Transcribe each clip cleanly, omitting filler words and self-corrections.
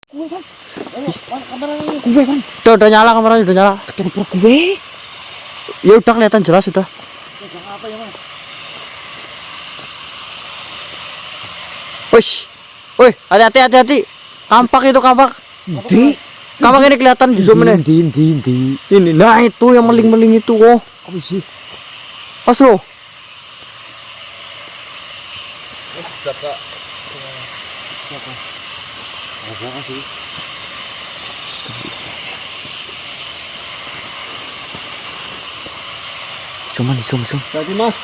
Gue kan. Kameranya Gue kan. Udah nyala kameranya, udah nyala. Ketemu gue. Ya udah kelihatan jelas sudah. Apa ya, Mas? Wih, wih, hati-hati. Kampak itu kampak. Di. Kampak ini kelihatan di zoom ini. Di. Ini, nah itu yang meling-meling itu. Oh, Apa sih? pas lo. Apa sih? Zoom. Tadi Mas.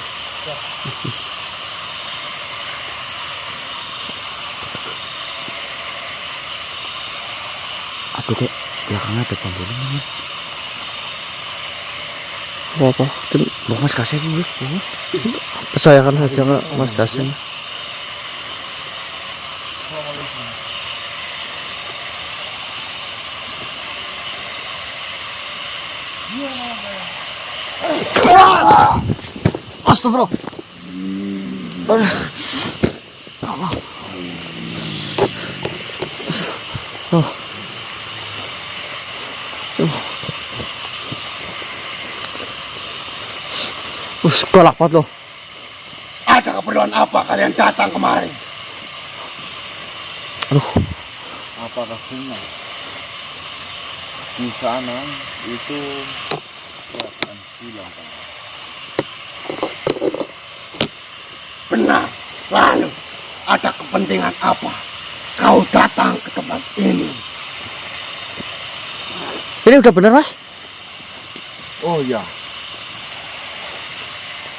Aduh kek belakangnya ada pembunuh nih. Apa? Loh Mas Kasen gue. Percayakan saja nggak Mas Kasen. Astagfirullah. Galak banget loh. Ada keperluan apa kalian datang kemari? Aduh, Apakah benar di sana itu kelihatan hilang? Benar. Lalu ada kepentingan apa kau datang ke tempat ini? ini udah bener Mas? Oh ya,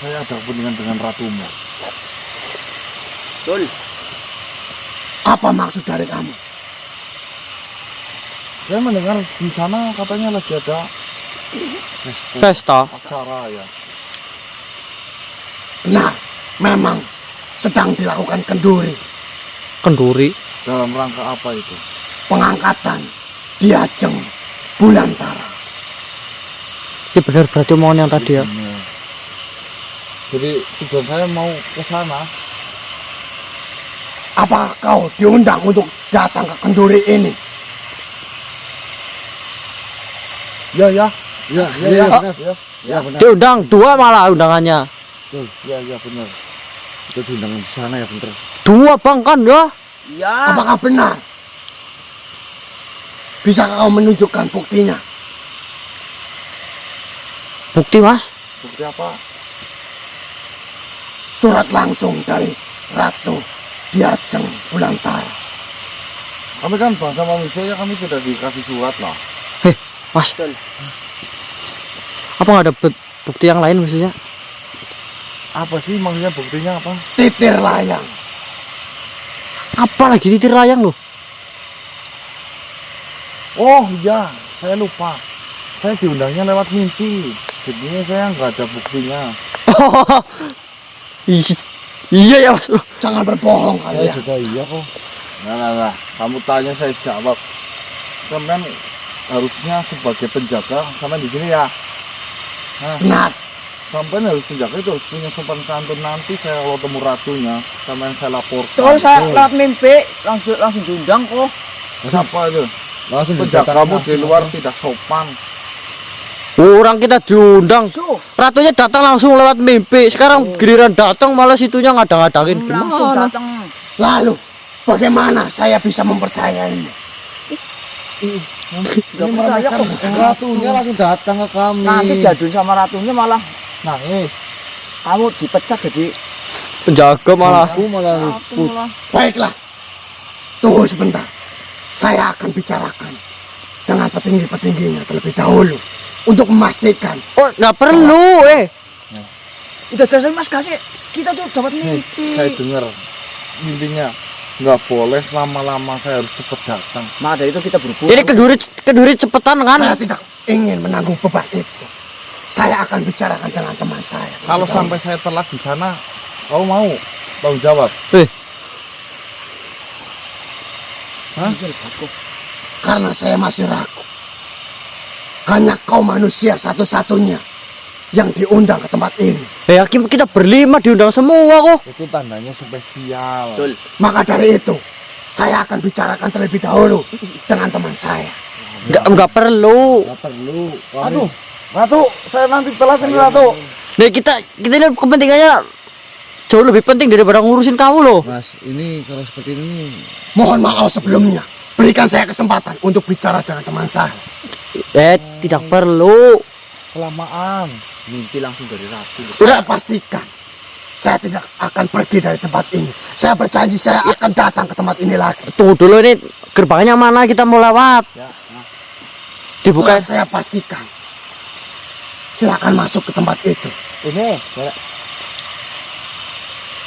saya ada kepentingan dengan ratumu. Betul. Apa maksud dari kamu? Saya mendengar di sana katanya lagi ada Pesta. acara ya. Benar. Memang sedang dilakukan kenduri. Kenduri. Dalam rangka apa itu? Pengangkatan Diajeng Bulantara. Ini bener berarti omongan yang tadi ya. Benar. Jadi tujuan saya mau ke sana. Apakah kau diundang untuk datang ke kenduri ini? Ya. Ya, benar. Ya benar. Diundang 2 malah undangannya. Betul. Ya benar. Itu diundang di sana ya benar. 2 bang kan ya? Apakah benar? Bisa kau menunjukkan buktinya? Bukti Mas? Bukti apa? Surat langsung dari Ratu Diajeng Bulantara. Kami kan bangsa manusia ya, kami tidak dikasih surat lah. Mas, apa nggak ada bukti yang lain maksudnya? Apa sih maksudnya, buktinya apa? Titir layang. Apa lagi titir layang loh? Oh iya, saya lupa. Saya diundangnya lewat mimpi. Jadinya saya nggak ada buktinya. Iya ya Mas. Jangan berbohong Saya kalian. juga iya kok. Nah. Kamu tanya saya jawab. Kemudian harusnya sebagai penjaga sampai di sini ya. Nah, Benar. sampai harus penjaga itu harus punya sopan santun. Nanti saya kalau temu ratunya, sampai saya laporkan. Kalau saya lewat mimpi langsung diundang kok. Siapa itu? Langsung Penjagamu di luar tidak sopan. Orang kita diundang, So, ratunya datang langsung lewat mimpi. Sekarang giliran datang malah situnya ngadang-ngadangin. langsung Gimana? datang. Lalu, bagaimana saya bisa mempercayainya? Gak percaya kok. Ratunya langsung datang ke kami. Nanti diaduin sama ratunya malah Nangis. kamu dipecat jadi Penjaga malah. Aku malah ratu malah. Baiklah. Tunggu sebentar. Saya akan bicarakan dengan petinggi-petingginya terlebih dahulu untuk memastikan. Oh nggak perlu Udah jelas Mas kasih. Kita tuh dapat mimpi. Saya dengar mimpinya nggak boleh lama-lama, saya harus cepat datang. Maka dari itu kita buru-buru. Jadi keduri cepetan kan? Saya tidak ingin menanggung beban itu. Saya akan bicarakan dengan teman saya. Kalau sampai saya telat di sana, kau mau tanggung jawab? Hah? Karena saya masih ragu. Hanya kau manusia satu-satunya yang diundang ke tempat ini. Ya kita berlima diundang semua kok. Itu tandanya spesial. Maka dari itu, saya akan bicarakan terlebih dahulu dengan teman saya. Enggak perlu. Nggak perlu. Aduh, Ratu, saya nanti telat ini Ratu. Nih kita ini kepentingannya jauh lebih penting daripada ngurusin kamu loh. Mas, ini kalau seperti ini Mohon maaf sebelumnya. Berikan saya kesempatan untuk bicara dengan teman saya. Tidak perlu. Kelamaan. mimpi langsung dari Ratu. Saya pastikan saya tidak akan pergi dari tempat ini. Saya berjanji saya akan datang ke tempat ini lagi. Tunggu dulu, ini gerbangnya mana kita mau lewat? Ya, nah. Dibuka. Setelah saya pastikan. Silakan masuk ke tempat itu. Ini,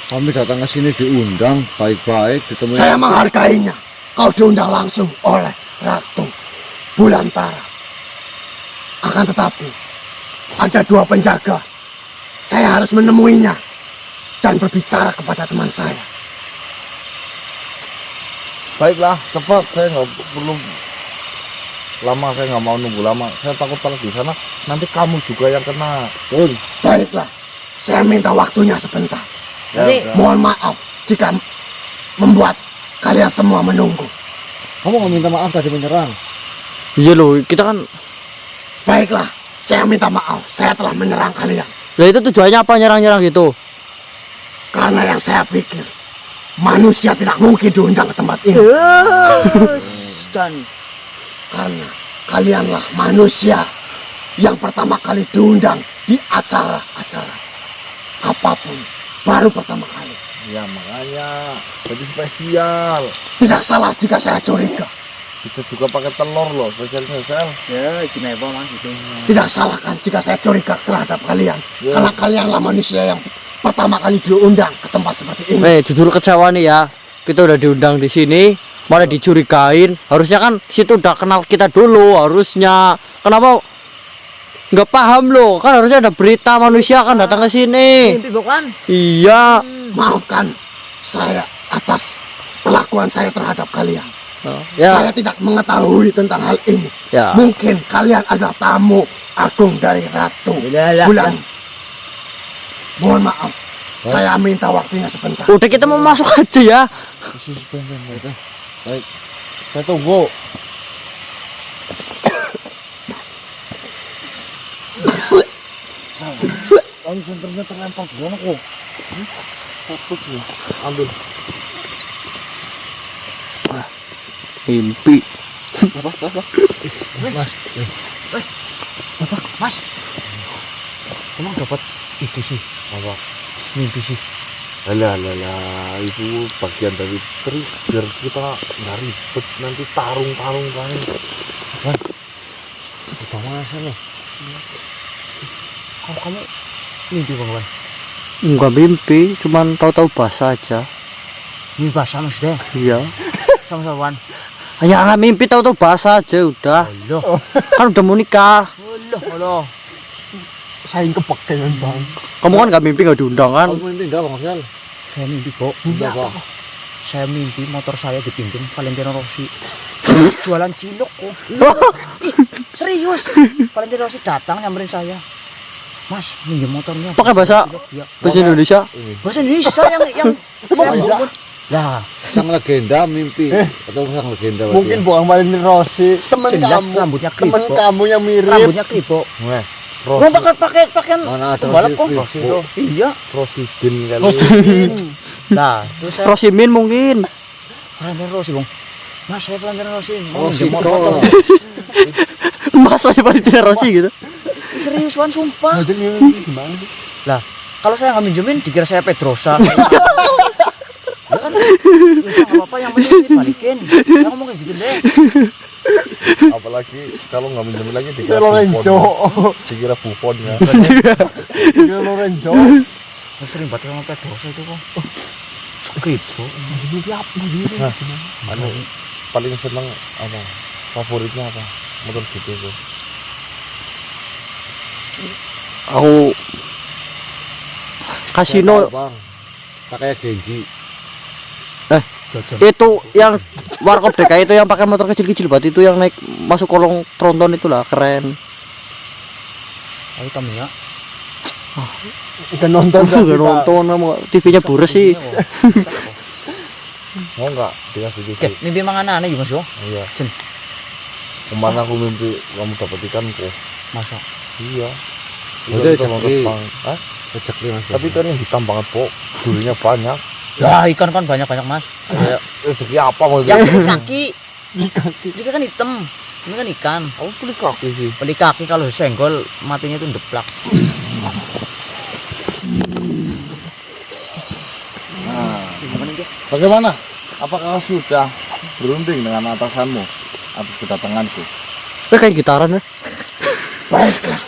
Kami datang ke sini diundang baik-baik, ketemu. Saya menghargainya. Kau diundang langsung oleh Ratu Bulantara. Akan tetapi ada 2 penjaga. Saya harus menemuinya dan berbicara kepada teman saya. Baiklah, cepat. Saya nggak perlu lama. Saya nggak mau nunggu lama. Saya takut kalau di sana nanti kamu juga yang kena. Baiklah, saya minta waktunya sebentar. Ya, Jadi, udah. Mohon maaf jika membuat kalian semua menunggu. Kamu nggak minta maaf tadi menyerang. Iya loh, kita kan. Baiklah, saya minta maaf. Saya telah menyerang kalian. Lah itu tujuannya apa nyerang-nyerang gitu? Karena yang saya pikir, manusia tidak mungkin diundang ke tempat ini. dan Karena kalianlah manusia yang pertama kali diundang di acara-acara apapun. Baru pertama kali. Ya makanya jadi spesial. Tidak salah jika saya curiga. Bisa juga pakai telur loh, spesial. ya istimewa Mas itu. Tidak salah kan jika saya curiga terhadap kalian. Ya. Karena kalianlah manusia yang pertama kali diundang ke tempat seperti ini. Jujur kecewa nih ya. Kita udah diundang di sini, malah dicurigain. Harusnya kan situ udah kenal kita dulu harusnya. Kenapa nggak paham loh? Kan harusnya ada berita manusia akan datang ke sini. Mimpi bukan? Iya. Maafkan saya atas perlakuan saya terhadap kalian. Ya. Saya tidak mengetahui tentang hal ini. Ya. Mungkin kalian adalah tamu agung dari Ratu Ya. Bulan. Mohon maaf, saya minta waktunya sebentar. Udah kita mau masuk aja ya. Baik, saya tunggu. Kamu senternya terlempar gimana kok? Fokus nih, ambil. Mimpi. Mas, Mas. Emang dapat itu sih, apa? mimpi sih. Alah, itu bagian dari trik biar kita nggak ribet nanti tarung kan. Udah masa nih? Kalau kamu mimpi Bang? Enggak mimpi, cuman tahu-tahu bahasa aja. Mimpi bahasa maksudnya? Iya. Sama-sama. Ya nggak mimpi, tahu-tahu bahasa aja udah. Loh, Kan udah mau nikah. loh. Saya kepakean bang. Kamu kan nggak mimpi, nggak diundang kan? Kamu mimpi enggak Bang Sal? Saya mimpi, Bo. Apa? Saya mimpi motor saya dipimpin Valentino Rossi. Jualan cilok kok. Ih, serius. Valentino Rossi datang nyamperin saya. Mas, minjem motornya. Pakai bahasa Ya. bahasa Indonesia. Bahasa Indonesia yang Lah, Sang legenda mimpi atau sang legenda berarti Mungkin ya? bukan Valentino Rossi, teman jelas kamu, rambutnya teman kribo. kamu yang mirip. Rambutnya kribo. Weh, Gua pakai pakaian mana ada pembalap kok. Rossi itu? Iya. Rosidin kali. Rosimin. Nah, terus saya Rosimin mungkin. Valentino Rossi, Bang. Mas, saya Valentino Rossi. Mau Rossi minjem motor. Mas aja Valentino Rossi gitu. Serius kan sumpah. Jadi gimana sih? Lah, kalau saya nggak minjemin dikira saya Pedrosa. Ya kan, ya nggak apa-apa, yang penting dibalikin. Saya ngomong kayak gitu deh. Apalagi kalau nggak minjem lagi dikira Lorenzo. Buffon. Dikira Buffon ya. Lorenzo. Saya sering banget sama Pedrosa itu kok. Skripto. Nah, anu paling seneng apa? Favoritnya apa? Motor GP itu. Aku kasino Bang. Pakai Genji. itu yang warkop DKI itu yang pakai motor kecil-kecil buat itu yang naik masuk kolong tronton itulah keren. Ayo Tamiya. Udah nonton Nggak nonton, TV-nya bures sih. Mau nggak dikasih Oke, sedikit? mimpi mangan aneh ya Mas yo. Iya. Jen. Kemana aku mimpi kamu dapat ikan kok? Masa? Iya. Udah, Kita mau rezeki. terbang. Hah? Rezeki Mas. Tapi ikannya hitam banget kok. Durinya banyak. Lah ikan kan banyak-banyak Mas. Ya, rezeki apa maksudnya? Yang beli kaki. Ini kan hitam. Ini kan ikan. Aku beli kaki sih. Beli kaki kalau senggol matinya itu ndeplak. Nah, Apa nih dia? bagaimana? Apakah kau sudah berunding dengan atasanmu atas kedatanganku? Kayak gitaran ya. Baiklah.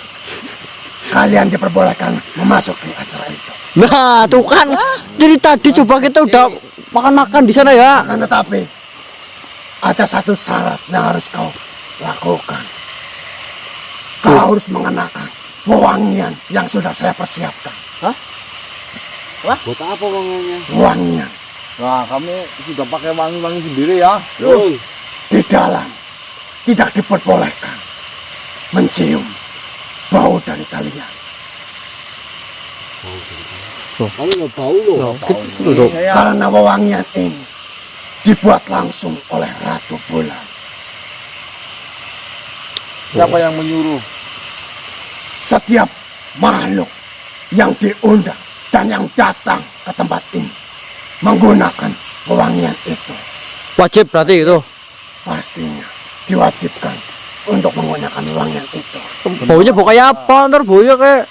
Kalian diperbolehkan memasuki acara itu. Nah, tuh kan. Jadi tadi coba kita udah makan-makan di sana ya. Akan tetapi ada satu syarat yang harus kau lakukan. Kau harus mengenakan wewangian yang sudah saya persiapkan. Buat apa wanginya? Wewangian Nah, kamu sudah pakai wangi-wangi sendiri ya? di dalam tidak diperbolehkan mencium bau dari kalian. Kamu nggak bau loh. Loh, gitu loh. Karena wewangian ini dibuat langsung oleh Ratu Bulan. Siapa yang menyuruh? Setiap makhluk yang diundang dan yang datang ke tempat ini menggunakan wewangian itu Wajib berarti itu. pastinya diwajibkan untuk menggunakan wewangian itu. Baunya bau kayak apa? Ntar baunya kayak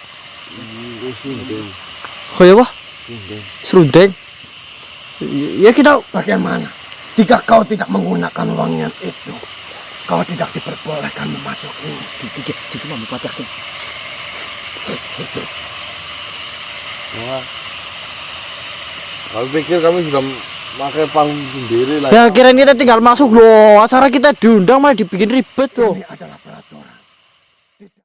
kayak apa? Serundeng. Ya kita Bagaimana jika kau tidak menggunakan wewangian itu? Kau tidak diperbolehkan memasuki. Jadi mau pacakin. Kami pikir kami sudah pakai panggung sendiri lah. ya kirain kita tinggal masuk loh. Acara kita diundang malah dibikin ribet loh. Ini adalah peraturan.